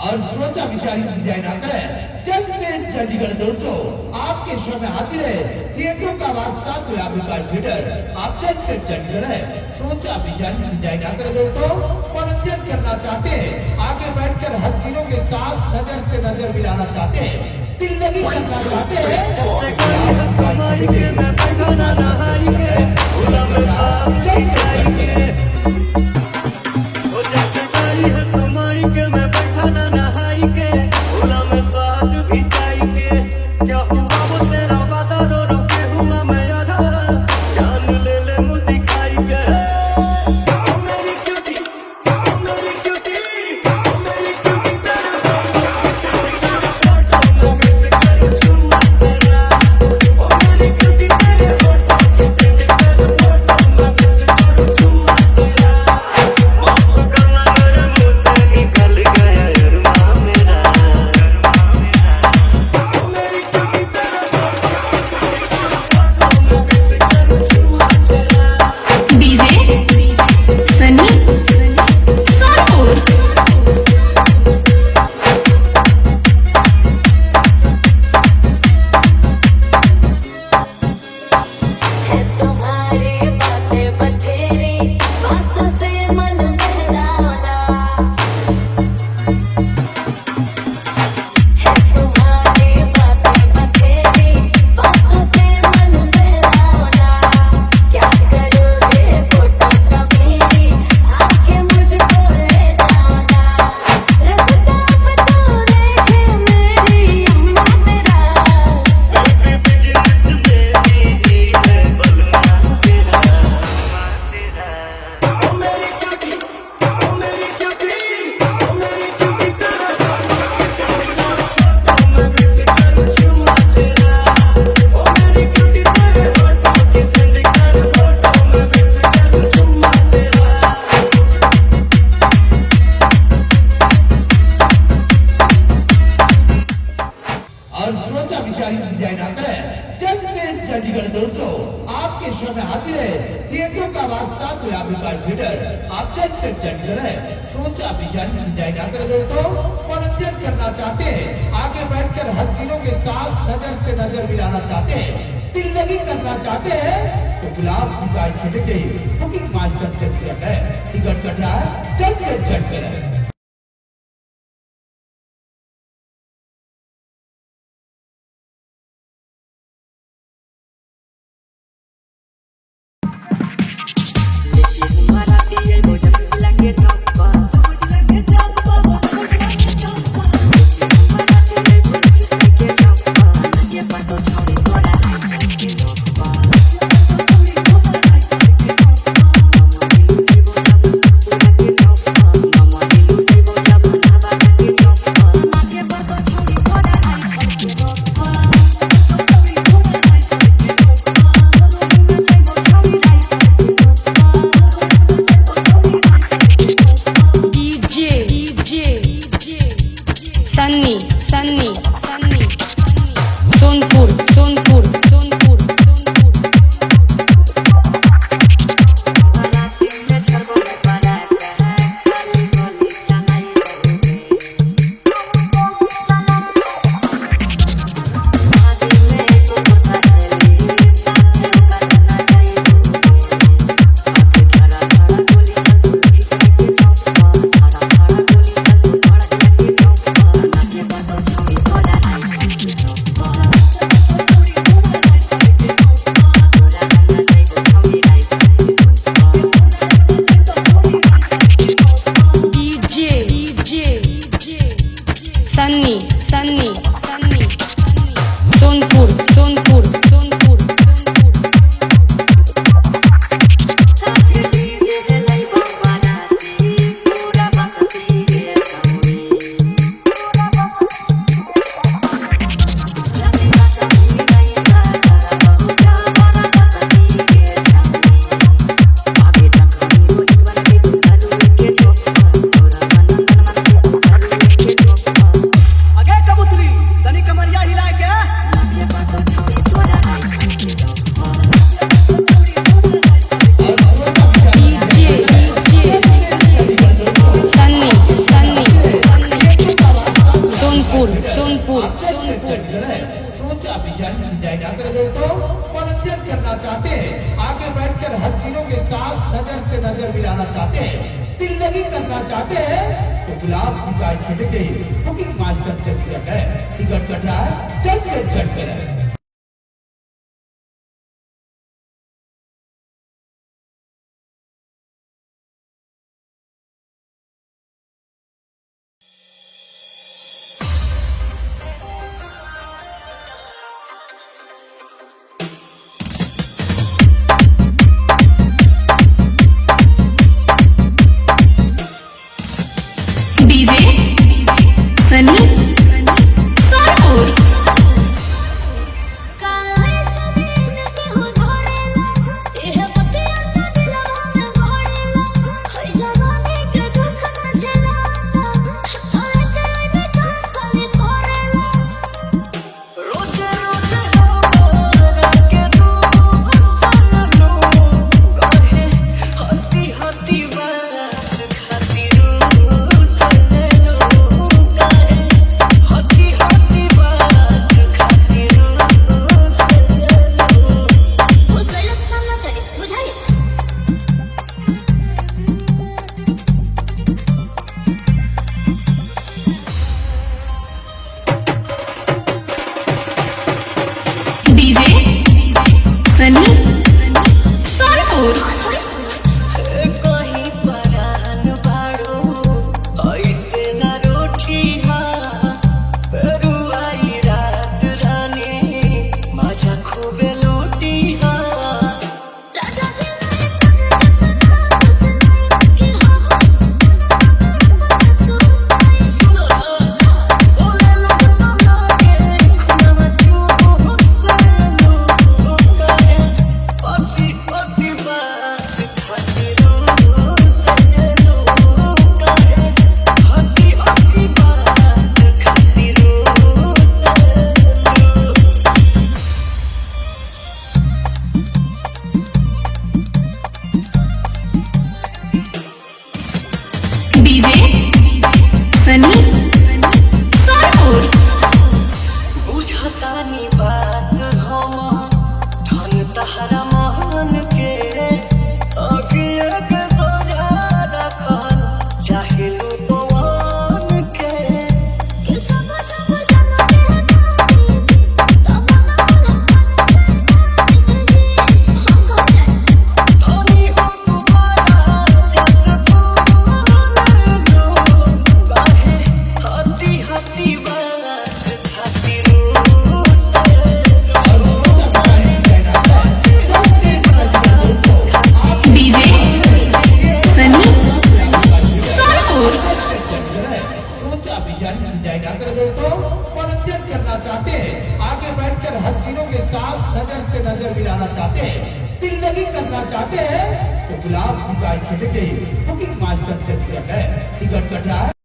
और सोचा विचारी डिजाइन आकर जल्द से चंडीगढ़ दोस्तों आपके शो में हाजिर है थिएटरों का बादशाह गुलाबी का थिएटर। आप जल्द से चंडीगढ़ है सोचा विचारी डिजाइन आकर दोस्तों मनोरंजन करना चाहते हैं, आगे बैठकर हसीनों के साथ नजर से नजर मिलाना चाहते हैं, दिल लगी करना चाहते हैं चंडीगढ़ दोस्तों आपके शो में हाजिर है थिएटरों का बादशाह गुलाबी का थिएटर। आप जल्द से चंडीगढ़ है सोचा विचारी डिजाइन आकर दोस्तों मनोरंजन करना चाहते हैं, आगे बैठकर हसीनों के साथ नजर से नजर मिलाना चाहते हैं, दिल लगी करना चाहते हैं तो गुलाबी का थिएटर की बुकिंग मास्टर से टिकट है, टिकट कट रहा है जल्द से चंडीगढ़ है। कबूतरी सोनपुर सोचा डिजाइन ना करे दोस्तों, मनोरंजन करना चाहते हैं, आगे बैठकर हसीनों के साथ नजर से नजर मिलाना चाहते हैं, दिल लगी करना चाहते हैं, तो गुलाब की गाय छिड़के बुकिंग मास्टर से टिकट कट रहा है, जल्द से जल्द करें। डीजे सनी सोनपुर। डीजे सनी सोनपुर। डीजे सनी सोनपुर। बुझतानी बात हम धन तहरा मान के अगिए के सोजा रखल चाहेलू पवन के धनी हो गुबारा जैसे फूल काहे हती हती बात खातिर से डीजे सनी सोनपुर। सोचा डिजाइन ना करे दोस्तों, मनोरंजन करना चाहते हैं, आगे बैठकर हसीनों के साथ नजर से नजर मिलाना चाहते हैं, दिल लगी करना चाहते हैं, तो गुलाब की गाय छिड़के बुकिंग मास्टर से टिकट कट रहा है।